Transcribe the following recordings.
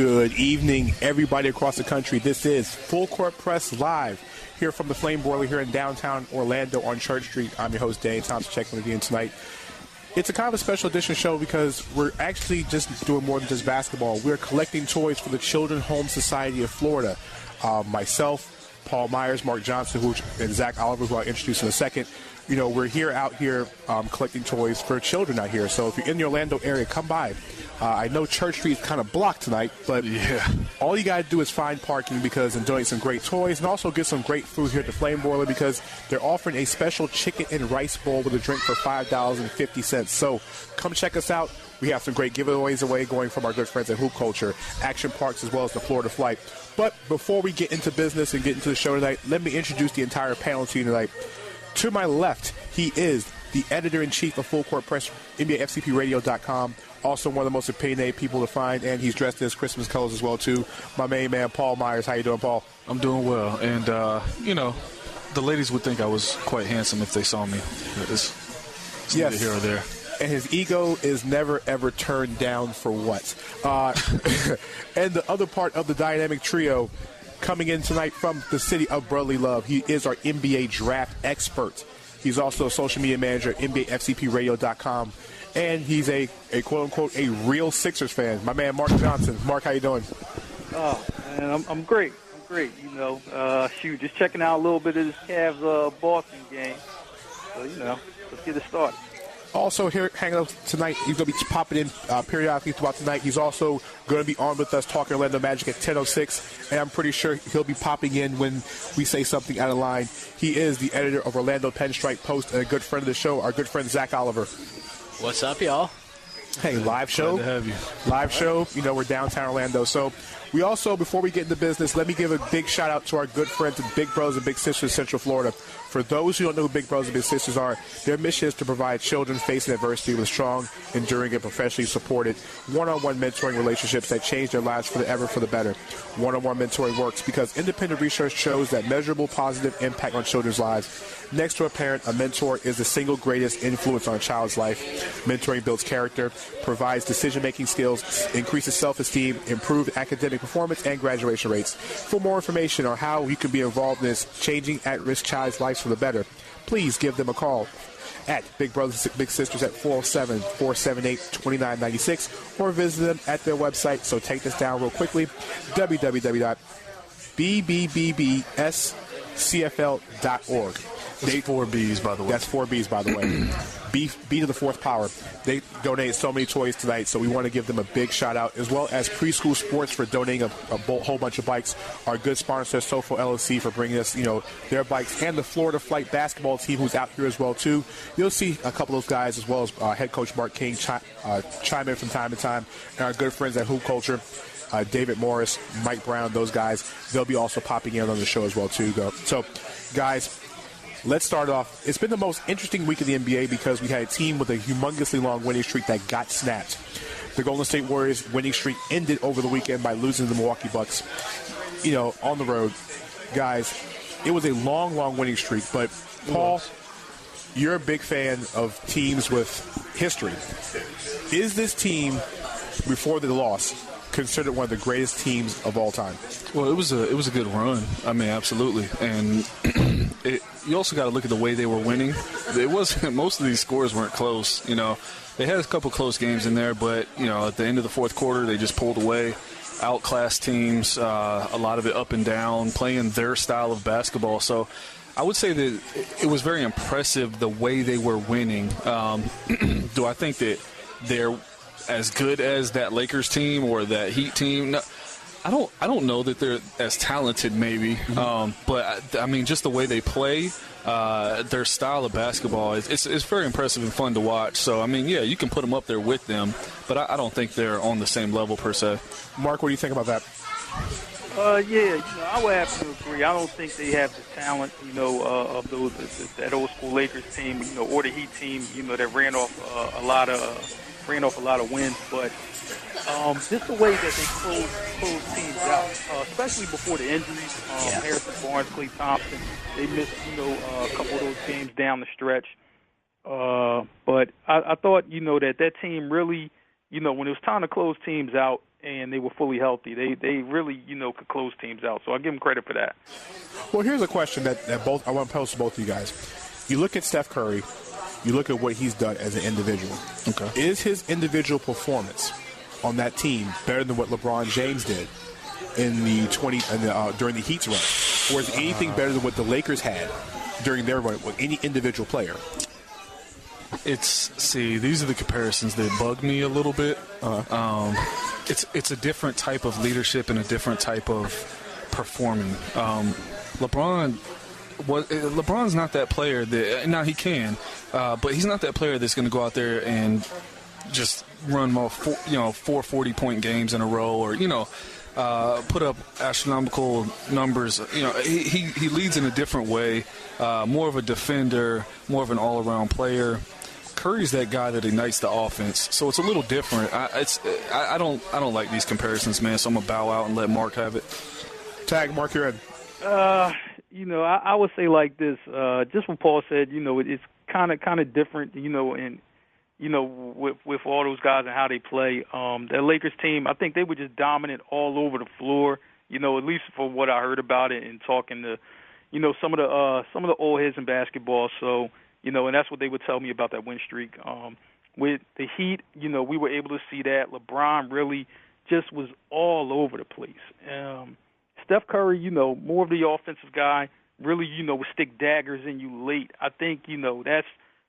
Good evening, everybody across the country. This is Full Court Press Live here from the Flame Boiler here in downtown Orlando on Church Street. I'm your host, Dane Thompson, checking with you in tonight. It's a kind of a special edition show because we're actually just doing more than just basketball. We're collecting toys for the Children's Home Society of Florida. Myself, Paul Myers, Marc Johnson, and Zach Oliver, who I'll introduce in a second. You know, we're out here collecting toys for children out here. So if you're in the Orlando area, come by. I know Church Street is kind of blocked tonight, but all you got to do is find parking and donate some great toys and also get some great food here at the Flame Boiler because they're offering a special chicken and rice bowl with a drink for $5.50. So come check us out. We have some great giveaways away going from our good friends at Hoop Culture, Action Parks, as well as the Florida Flight. But before we get into business and get into the show tonight, let me introduce the entire panel to you tonight. To my left, he is the editor-in-chief of Full Court Press, NBAFCPRadio.com. Also one of the most opinionated people to find, and he's dressed in his Christmas colors as well, too. My main man, Paul Myers. How you doing, Paul? I'm doing well. And, you know, the ladies would think I was quite handsome if they saw me. It's neither here or there. And his ego is never, ever turned down for what? And the other part of the dynamic trio coming in tonight from the city of brotherly love, he is our NBA draft expert. He's also a social media manager at NBAFCPRadio.com. And he's a quote-unquote, a real Sixers fan. My man, Marc Johnson. Marc, how you doing? Oh, man, I'm great. I'm great, you know. Just checking out a little bit of this Cavs-Boston game. So, you know, let's get it started. Also here hanging out tonight, he's going to be popping in periodically throughout the night. He's also going to be on with us talking Orlando Magic at 10:06, and I'm pretty sure he'll be popping in when we say something out of line. He is the editor of Orlando Pinstripe Post and a good friend of the show, our good friend Zach Oliver. What's up, y'all? Hey, live show. Glad to have you. Live show. You know, we're downtown Orlando. So we also, before we get into business, let me give a big shout out to our good friends and Big Brothers and Big Sisters of Central Florida. For those who don't know who Big Brothers and Big Sisters are, their mission is to provide children facing adversity with strong, enduring, and professionally supported one-on-one mentoring relationships that change their lives forever for the better. One-on-one mentoring works because independent research shows that measurable positive impact on children's lives. Next to a parent, a mentor is the single greatest influence on a child's life. Mentoring builds character, provides decision-making skills, increases self-esteem, improves academic performance, and graduation rates. For more information on how you can be involved in this changing at-risk child's lives for the better, please give them a call at Big Brothers Big Sisters at 407-478-2996 or visit them at their website. So take this down real quickly, www.bbbscfl.org. That's 4 B's, by the way. That's 4 B's, by the way. B to the fourth power. They donated so many toys tonight, so we want to give them a big shout out, as well as Preschool Sports for donating a whole bunch of bikes. Our good sponsor, SOFOELLC, for bringing us, you know, their bikes, and the Florida Flight basketball team, who's out here as well too. You'll see a couple of those guys, as well as head coach Marc King chime in from time to time, and our good friends at Hoop Culture. David Morris, Mike Brown, those guys, they'll be also popping in on the show as well too. So, guys, let's start off. It's been the most interesting week of the NBA because we had a team with a humongously long winning streak that got snapped. The Golden State Warriors winning streak ended over the weekend by losing to the Milwaukee Bucks, you know, on the road. Guys, it was a long, long winning streak. But, Paul, you're a big fan of teams with history. Is this team, before the loss, considered one of the greatest teams of all time? Well, it was a good run. I mean, absolutely. And you also got to look at the way they were winning. It wasn't, most of these scores weren't close. You know, they had a couple close games in there, but you know, at the end of the fourth quarter, they just pulled away, outclassed teams. A lot of it up and down, playing their style of basketball. So I would say that it was very impressive the way they were winning. Do I think that they're as good as that Lakers team or that Heat team? No, I don't know that they're as talented, maybe. But I mean, just the way they play, their style of basketball, it's very impressive and fun to watch. So I mean, yeah, you can put them up there with them, but I don't think they're on the same level per se. Marc, what do you think about that? Yeah, you know, I would have to agree. I don't think they have the talent, you know, of that old school Lakers team, you know, or the Heat team, you know, that ran off a lot of wins. But just the way that they close teams out, especially before the injuries, Harrison Barnes, Klay Thompson, they missed, you know, a couple of those games down the stretch. But I thought, you know, that team really, you know, when it was time to close teams out and they were fully healthy, they really, could close teams out. So I give them credit for that. Well, here's a question that both I want to pose to both of you guys. You look at Steph Curry, you look at what he's done as an individual. Okay. Is his individual performance on that team better than what LeBron James did in the during the Heat's run, or is anything better than what the Lakers had during their run with any individual player? These are the comparisons that bug me a little bit. It's a different type of leadership and a different type of performing. LeBron's not that player that now he can, but he's not that player that's going to go out there and just run 440-point games in a row, or put up astronomical numbers. He leads in a different way, more of a defender, more of an all-around player. Curry's that guy that ignites the offense, so it's a little different. I don't like these comparisons, man. So I'm gonna bow out and let Marc have it. Tag, Marc, you're in. I would say like this. Just what Paul said. It's kind of different. And with all those guys and how they play. That Lakers team, I think they were just dominant all over the floor. At least for what I heard about it and talking to, some of the old heads in basketball. So. And that's what they would tell me about that win streak. With the Heat, we were able to see that. LeBron really just was all over the place. Steph Curry, more of the offensive guy, really, would stick daggers in you late. I think, that's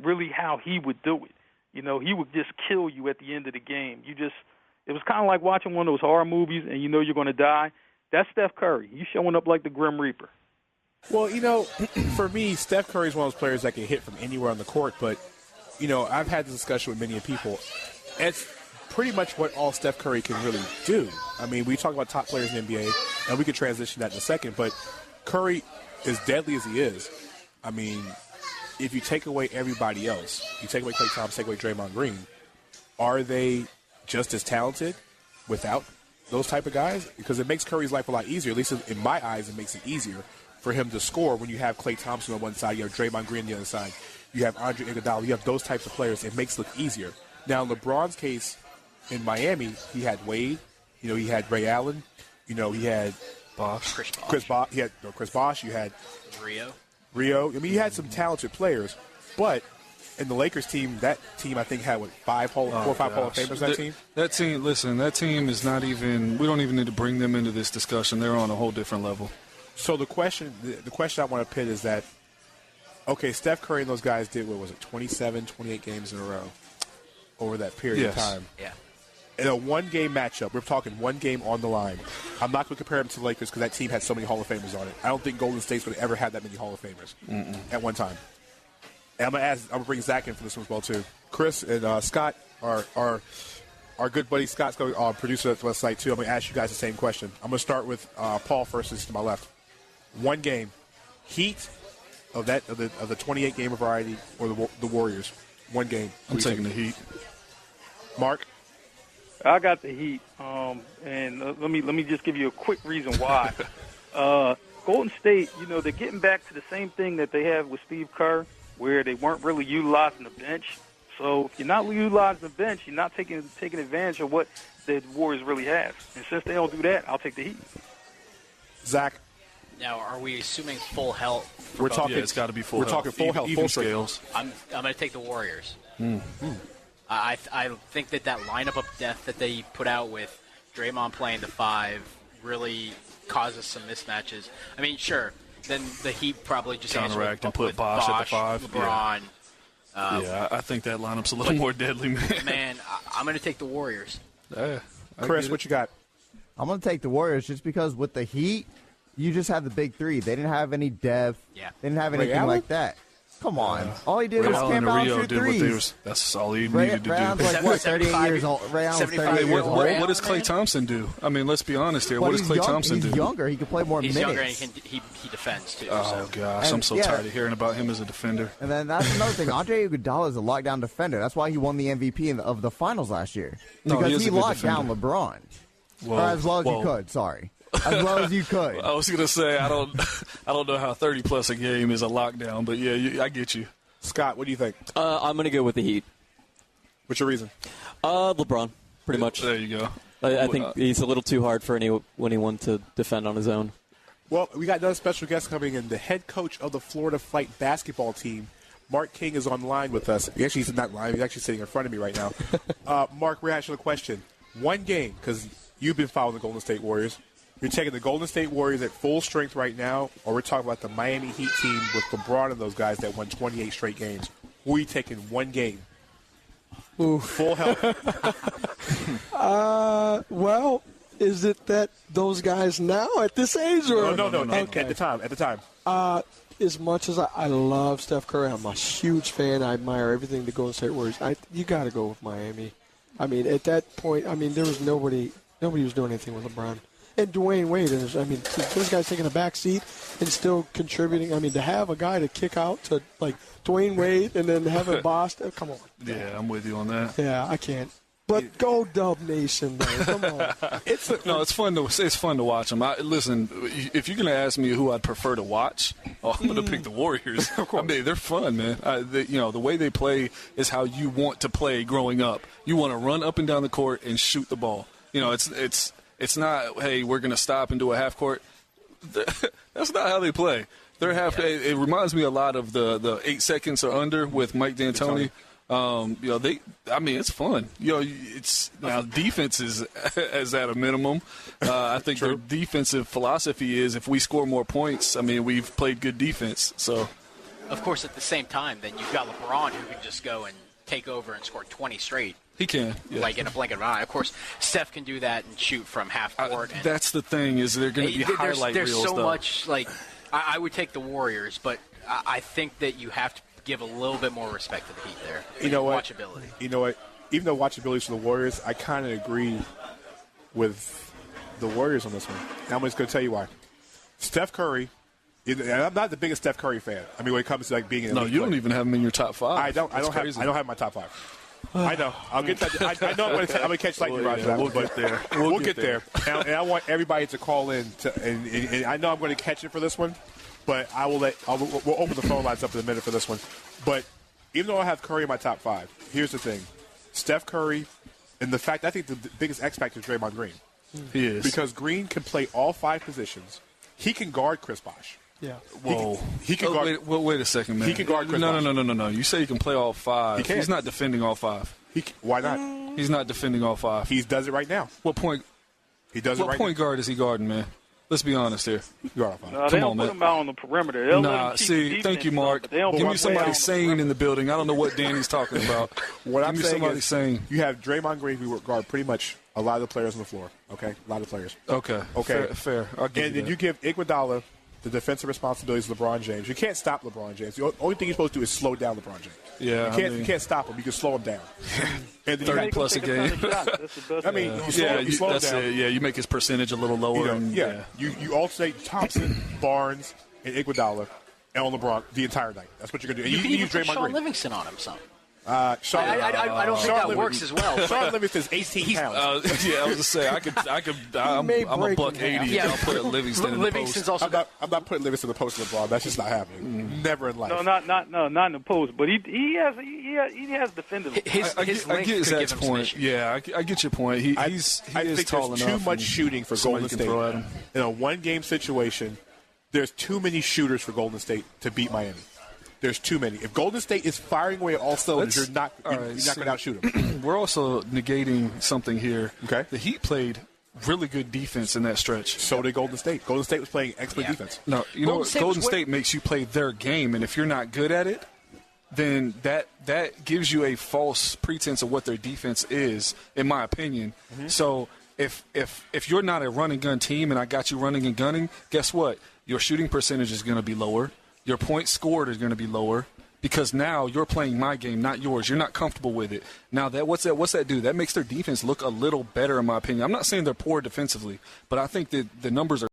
really how he would do it. He would just kill you at the end of the game. It was kind of like watching one of those horror movies and you're going to die. That's Steph Curry. He's showing up like the Grim Reaper. Well, for me, Steph Curry is one of those players that can hit from anywhere on the court. But, I've had this discussion with many people. It's pretty much what all Steph Curry can really do. I mean, we talk about top players in the NBA, and we could transition that in a second. But Curry, as deadly as he is, I mean, if you take away everybody else, you take away Klay Thompson, take away Draymond Green, are they just as talented without those type of guys? Because it makes Curry's life a lot easier. At least in my eyes, it makes it easier for him to score when you have Klay Thompson on one side, you have Draymond Green on the other side, you have Andre Iguodala, you have those types of players. It makes it look easier. Now, in LeBron's case in Miami, he had Wade, he had Ray Allen, he had Chris Bosh, you had Rio. I mean, he had some talented players, but in the Lakers team, that team I think had 4 or 5 Hall of Famers. That team is not even. We don't even need to bring them into this discussion. They're on a whole different level. So the question I want to pit is that, okay, Steph Curry and those guys did, 27, 28 games in a row over that period of time. Yeah. In a one-game matchup, we're talking one game on the line. I'm not going to compare them to the Lakers because that team had so many Hall of Famers on it. I don't think Golden State's going to ever have that many Hall of Famers at one time. And I'm going to bring Zach in for this one as well, too. Chris and Scott, our good buddy Scott's going to producer at the website, too. I'm going to ask you guys the same question. I'm going to start with Paul first, this is to my left. One game, Heat of the 28-game variety, or the Warriors. One game. I'm taking the Heat. Marc? I got the Heat, and let me just give you a quick reason why. Golden State, they're getting back to the same thing that they have with Steve Kerr, where they weren't really utilizing the bench. So if you're not utilizing the bench, you're not taking advantage of what the Warriors really have. And since they don't do that, I'll take the Heat. Zach? Now, are we assuming full health? We're talking. It's got to be full health. We're talking full health, full scales. I'm going to take the Warriors. I think that lineup of death that they put out with Draymond playing the 5 really causes some mismatches. I mean, sure, then the Heat probably just counteract and put Bosh at the 5. LeBron. I think that lineup's a little more deadly, man. Man, I'm going to take the Warriors. Chris, what you got? I'm going to take the Warriors just because with the Heat, you just have the big 3. They didn't have any depth. Yeah. They didn't have anything like that. Come on. All he did was camp out and shoot threes. That's all he needed to do. Ray Allen's 38 years old. Ray Allen's 38 years old. What does Klay Thompson do? I mean, let's be honest here. What does Klay Thompson do? He's younger. He can play more minutes. He's younger and he defends, too. Oh, gosh. I'm so tired of hearing about him as a defender. And then that's another thing. Andre Iguodala is a lockdown defender. That's why he won the MVP of the finals last year. Because he locked down LeBron. Or as well as you could, sorry. As well as you could. I was going to say, I don't know how 30-plus a game is a lockdown, but, yeah, I get you. Scott, what do you think? I'm going to go with the Heat. What's your reason? LeBron, pretty much. There you go. I think he's a little too hard for anyone to defend on his own. Well, we got another special guest coming in. The head coach of the Florida Flight basketball team, Marc King, is on the line with us. He's not live. He's actually sitting in front of me right now. Marc, we're asking a question. One game, because you've been following the Golden State Warriors. You're taking the Golden State Warriors at full strength right now, or we're talking about the Miami Heat team with LeBron and those guys that won 28 straight games. Who are you taking one game? Ooh. Full health. Well, is it that those guys now at this age? Or? No. Okay. At the time. As much as I love Steph Curry, I'm a huge fan. I admire everything the Golden State Warriors. You got to go with Miami. I mean, at that point, there was nobody was doing anything with LeBron. And Dwayne Wade, this guy's taking a back seat and still contributing. I mean, to have a guy to kick out to, like, Dwayne Wade and then have a boss, come on. Yeah, I'm with you on that. Yeah, I can't. But go Dub Nation, though. Come on. It's fun to watch them. Listen, if you're going to ask me who I'd prefer to watch, I'm going to pick the Warriors. I mean, they're fun, man. The way they play is how you want to play growing up. You want to run up and down the court and shoot the ball. It's not, hey, we're going to stop and do a half court. That's not how they play. They're half. It reminds me a lot of the 8 seconds or under with Mike D'Antoni. It's fun. Now defense is at a minimum. I think their defensive philosophy is if we score more points, we've played good defense. So, of course, at the same time, then you've got LeBron who can just go and take over and score 20 straight. He can, like in a blink of an eye. Of course, Steph can do that and shoot from half court. That's the thing is they're going to be highlight reels. There's so much. Like I would take the Warriors, but I think that you have to give a little bit more respect to the Heat there. You know what? Watchability. You know what? Even though watchability for the Warriors, I kind of agree with the Warriors on this one. And I'm just going to tell you why. Steph Curry. And I'm not the biggest Steph Curry fan. When it comes to like being an elite you don't even have him in your top 5. I don't have my top 5. I know. I'll get that. I know I'm going to catch lightning rods. We'll get there. We'll get there. And I want everybody to call in. And I know I'm going to catch it for this one, but we'll open the phone lines up in a minute for this one. But even though I have Curry in my top 5, here's the thing: Steph Curry, and the fact I think the biggest X factor is Draymond Green. He is, because Green can play all 5 positions. He can guard Chris Bosh. Yeah. Whoa. He can guard. Wait a second, man. He can guard Chris Bosh. No. You say he can play all 5. He's not defending all 5. Why not? He's not defending all 5. He does it right now. What point? He does it right now. What point guard is he guarding, man? Let's be honest here. They don't put him out on the perimeter. Thank you, Mark. Give me somebody sane in the building. I don't know what Danny's talking about. I'm saying is sane. You have Draymond Green who guard pretty much a lot of the players on the floor. Okay? A lot of players. Okay. Fair. I'll give you that. Then you give Iguodala the defensive responsibilities of LeBron James. You can't stop LeBron James. The only thing you're supposed to do is slow down LeBron James. Yeah, you can't stop him. You can slow him down. And 30-plus a game. You slow him down. Yeah, you make his percentage a little lower. You alternate Thompson, Barnes, and Iguodala on LeBron the entire night. That's what you're going to do. And you can even put Sean Livingston on him some. I don't think that works as well. Sean Livingston's 18 pounds. I was going to say, I'm a buck 80. Yeah. I'll put Livingston in the post. Also I'm not putting Livingston in the post of LeBron. That's just not happening. Never in life. No, not in the post. But he has defended him. I get Zach's point. Yeah, I get your point. He is tall enough. Too much shooting for Golden State. In a one-game situation, there's too many shooters for Golden State to beat Miami. There's too many. If Golden State is firing away at all cylinders, you're not going to outshoot them. We're also negating something here. Okay. The Heat played really good defense in that stretch. So did Golden State. Golden State was playing excellent defense. No, you know what? Golden State makes you play their game, and if you're not good at it, then that gives you a false pretense of what their defense is, in my opinion. Mm-hmm. So if you're not a run and gun team, and I got you running and gunning, guess what? Your shooting percentage is going to be lower. Your points scored is going to be lower because now you're playing my game, not yours. You're not comfortable with it. Now, what's that do? That makes their defense look a little better, in my opinion. I'm not saying they're poor defensively, but I think that the numbers are